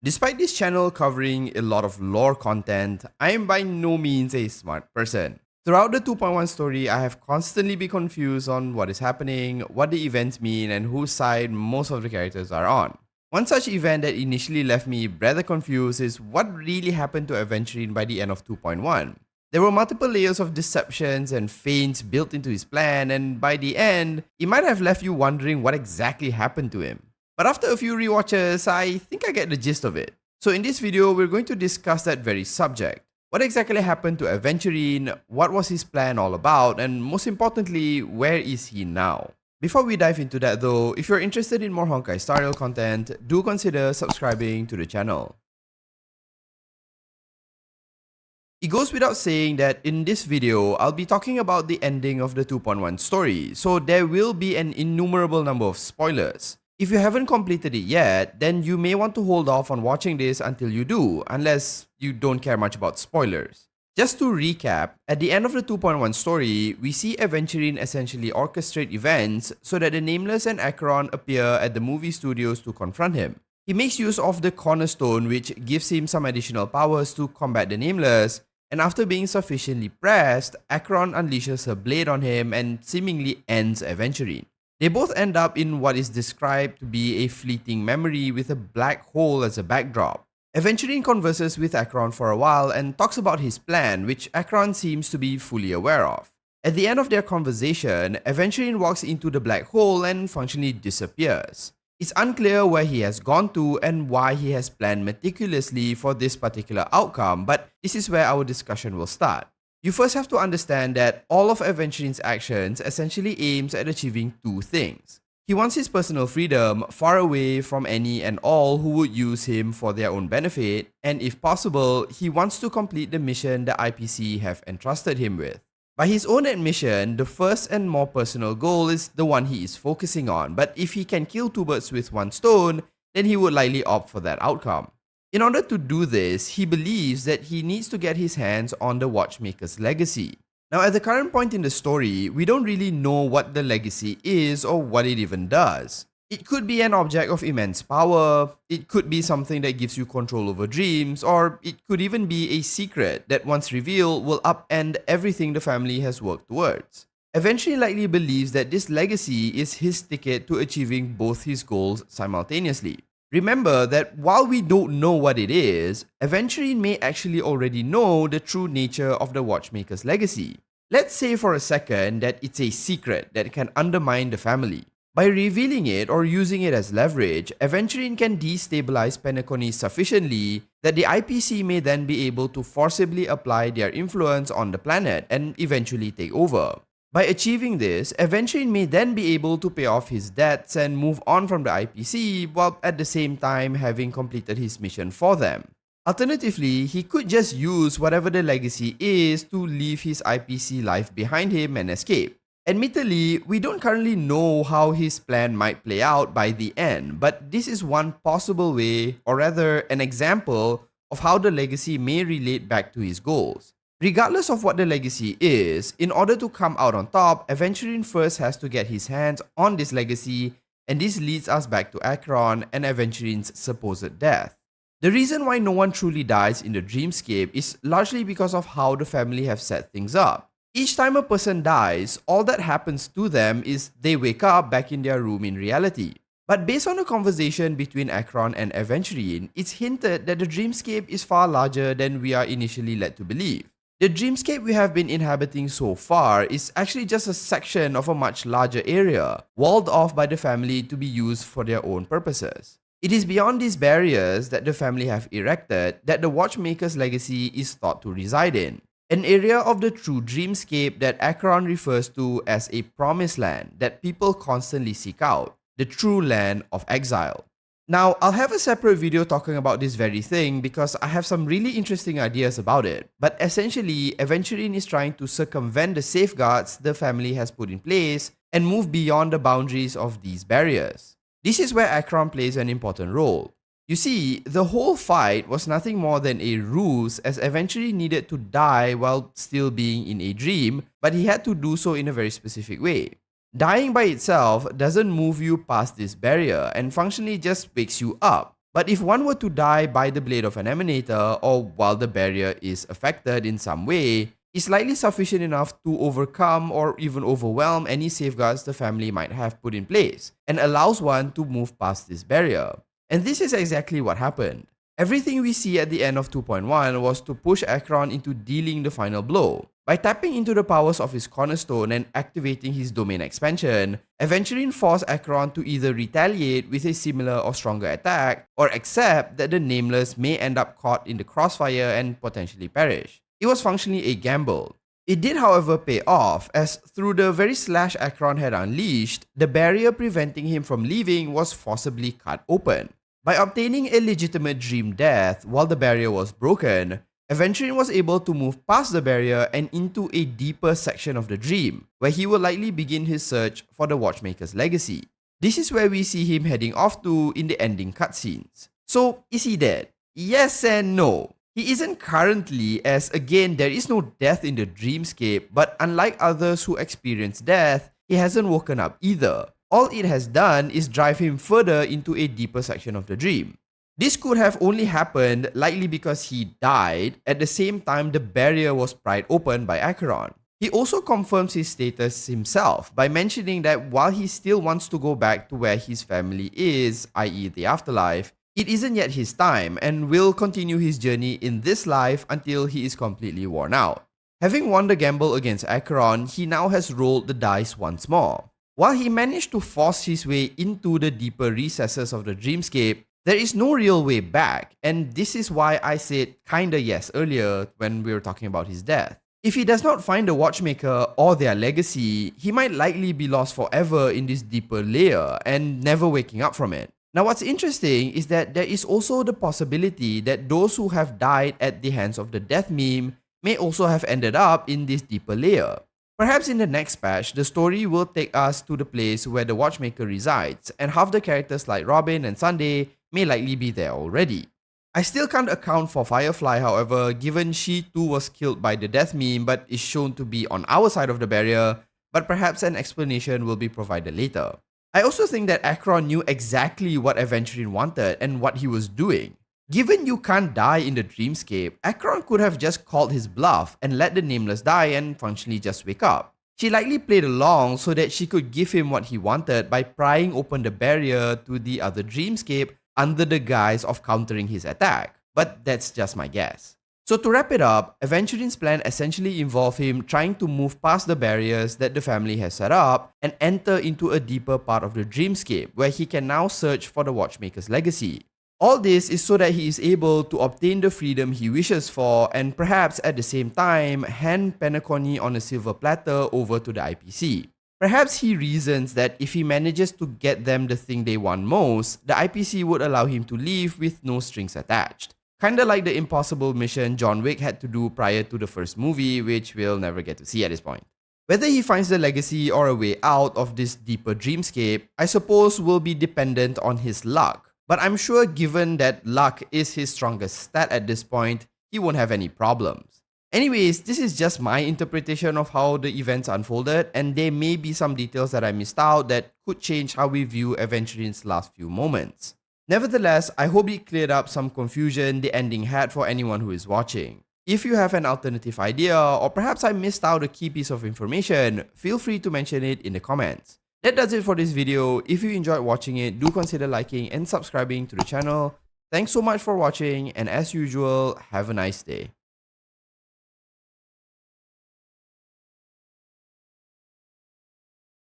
Despite this channel covering a lot of lore content, I am by no means a smart person. Throughout the 2.1 story, I have constantly been confused on what is happening, what the events mean, and whose side most of the characters are on. One such event that initially left me rather confused is what really happened to Aventurine by the end of 2.1. There were multiple layers of deceptions and feints built into his plan, and by the end, it might have left you wondering what exactly happened to him. But after a few rewatches, I think I get the gist of it. So in this video, we're going to discuss that very subject. What exactly happened to Aventurine, what was his plan all about, and most importantly, where is he now? Before we dive into that though, if you're interested in more Honkai Star Rail content, do consider subscribing to the channel. It goes without saying that in this video, I'll be talking about the ending of the 2.1 story, so there will be an innumerable number of spoilers. If you haven't completed it yet, then you may want to hold off on watching this until you do, unless you don't care much about spoilers. Just to recap, at the end of the 2.1 story, we see Aventurine essentially orchestrate events so that the Nameless and Acheron appear at the movie studios to confront him. He makes use of the cornerstone, which gives him some additional powers to combat the Nameless, and after being sufficiently pressed, Acheron unleashes her blade on him and seemingly ends Aventurine. They both end up in what is described to be a fleeting memory with a black hole as a backdrop. Aventurine converses with Acheron for a while and talks about his plan, which Acheron seems to be fully aware of. At the end of their conversation, Aventurine walks into the black hole and functionally disappears. It's unclear where he has gone to and why he has planned meticulously for this particular outcome, but this is where our discussion will start. You first have to understand that all of Aventurine's actions essentially aims at achieving two things. He wants his personal freedom far away from any and all who would use him for their own benefit, and if possible, he wants to complete the mission the IPC have entrusted him with. By his own admission, the first and more personal goal is the one he is focusing on, but if he can kill two birds with one stone, then he would likely opt for that outcome. In order to do this, he believes that he needs to get his hands on the watchmaker's legacy. Now, at the current point in the story, we don't really know what the legacy is or what it even does. It could be an object of immense power, it could be something that gives you control over dreams, or it could even be a secret that once revealed will upend everything the family has worked towards. Aventurine likely believes that this legacy is his ticket to achieving both his goals simultaneously. Remember that while we don't know what it is, Aventurine may actually already know the true nature of the watchmaker's legacy. Let's say for a second that it's a secret that can undermine the family. By revealing it or using it as leverage, Aventurine can destabilize penacony sufficiently that the IPC may then be able to forcibly apply their influence on the planet and eventually take over. By achieving this, Aventurine may then be able to pay off his debts and move on from the IPC while at the same time having completed his mission for them. Alternatively, he could just use whatever the legacy is to leave his IPC life behind him and escape. Admittedly, we don't currently know how his plan might play out by the end, but this is one possible way, or rather an example, of how the legacy may relate back to his goals. Regardless of what the legacy is, in order to come out on top, Aventurine first has to get his hands on this legacy, and this leads us back to Acheron and Aventurine's supposed death. The reason why no one truly dies in the Dreamscape is largely because of how the family have set things up. Each time a person dies, all that happens to them is they wake up back in their room in reality. But based on the conversation between Acheron and Aventurine, it's hinted that the Dreamscape is far larger than we are initially led to believe. The Dreamscape we have been inhabiting so far is actually just a section of a much larger area, walled off by the family to be used for their own purposes. It is beyond these barriers that the family have erected that the watchmaker's legacy is thought to reside in. An area of the true Dreamscape that Acheron refers to as a promised land that people constantly seek out, the true land of exile. Now, I'll have a separate video talking about this very thing because I have some really interesting ideas about it, but essentially, Aventurine is trying to circumvent the safeguards the family has put in place and move beyond the boundaries of these barriers. This is where Acheron plays an important role. You see, the whole fight was nothing more than a ruse as Aventurine needed to die while still being in a dream, but he had to do so in a very specific way. Dying by itself doesn't move you past this barrier and functionally just wakes you up. But if one were to die by the blade of an emanator or while the barrier is affected in some way, it's likely sufficient enough to overcome or even overwhelm any safeguards the family might have put in place and allows one to move past this barrier. And this is exactly what happened. Everything we see at the end of 2.1 was to push Acheron into dealing the final blow. By tapping into the powers of his cornerstone and activating his domain expansion, Aventurine forced Acheron to either retaliate with a similar or stronger attack, or accept that the nameless may end up caught in the crossfire and potentially perish. It was functionally a gamble. It did, however, pay off, as through the very slash Acheron had unleashed, the barrier preventing him from leaving was forcibly cut open. By obtaining a legitimate dream death while the barrier was broken, Aventurine was able to move past the barrier and into a deeper section of the dream, where he will likely begin his search for the Watchmaker's legacy. This is where we see him heading off to in the ending cutscenes. So, is he dead? Yes and no. He isn't currently, as again there is no death in the Dreamscape, but unlike others who experience death, he hasn't woken up either. All it has done is drive him further into a deeper section of the dream. This could have only happened likely because he died at the same time the barrier was pried open by Acheron. He also confirms his status himself by mentioning that while he still wants to go back to where his family is, i.e. the afterlife, it isn't yet his time and will continue his journey in this life until he is completely worn out. Having won the gamble against Acheron, he now has rolled the dice once more. While he managed to force his way into the deeper recesses of the Dreamscape, there is no real way back, and this is why I said kinda yes earlier when we were talking about his death. If he does not find the Watchmaker or their legacy, he might likely be lost forever in this deeper layer and never waking up from it. Now what's interesting is that there is also the possibility that those who have died at the hands of the death meme may also have ended up in this deeper layer. Perhaps in the next patch, the story will take us to the place where the Watchmaker resides, and half the characters like Robin and Sunday may likely be there already. I still can't account for Firefly, however, given she too was killed by the death meme but is shown to be on our side of the barrier, but perhaps an explanation will be provided later. I also think that Acheron knew exactly what Aventurine wanted and what he was doing. Given you can't die in the Dreamscape, Acheron could have just called his bluff and let the Nameless die and functionally just wake up. She likely played along so that she could give him what he wanted by prying open the barrier to the other Dreamscape under the guise of countering his attack, but that's just my guess. So to wrap it up, Aventurine's plan essentially involved him trying to move past the barriers that the family has set up and enter into a deeper part of the Dreamscape where he can now search for the Watchmaker's legacy. All this is so that he is able to obtain the freedom he wishes for and perhaps at the same time hand penacony on a silver platter over to the IPC. Perhaps he reasons that if he manages to get them the thing they want most, the IPC would allow him to leave with no strings attached. Kinda like the impossible mission John Wick had to do prior to the first movie, which we'll never get to see at this point. Whether he finds the legacy or a way out of this deeper dreamscape, I suppose will be dependent on his luck. But I'm sure given that luck is his strongest stat at this point, he won't have any problems. Anyways, this is just my interpretation of how the events unfolded, and there may be some details that I missed out that could change how we view Aventurine's last few moments. Nevertheless, I hope it cleared up some confusion the ending had for anyone who is watching. If you have an alternative idea, or perhaps I missed out a key piece of information, feel free to mention it in the comments. That does it for this video. If you enjoyed watching it, do consider liking and subscribing to the channel. Thanks so much for watching, and as usual, have a nice day.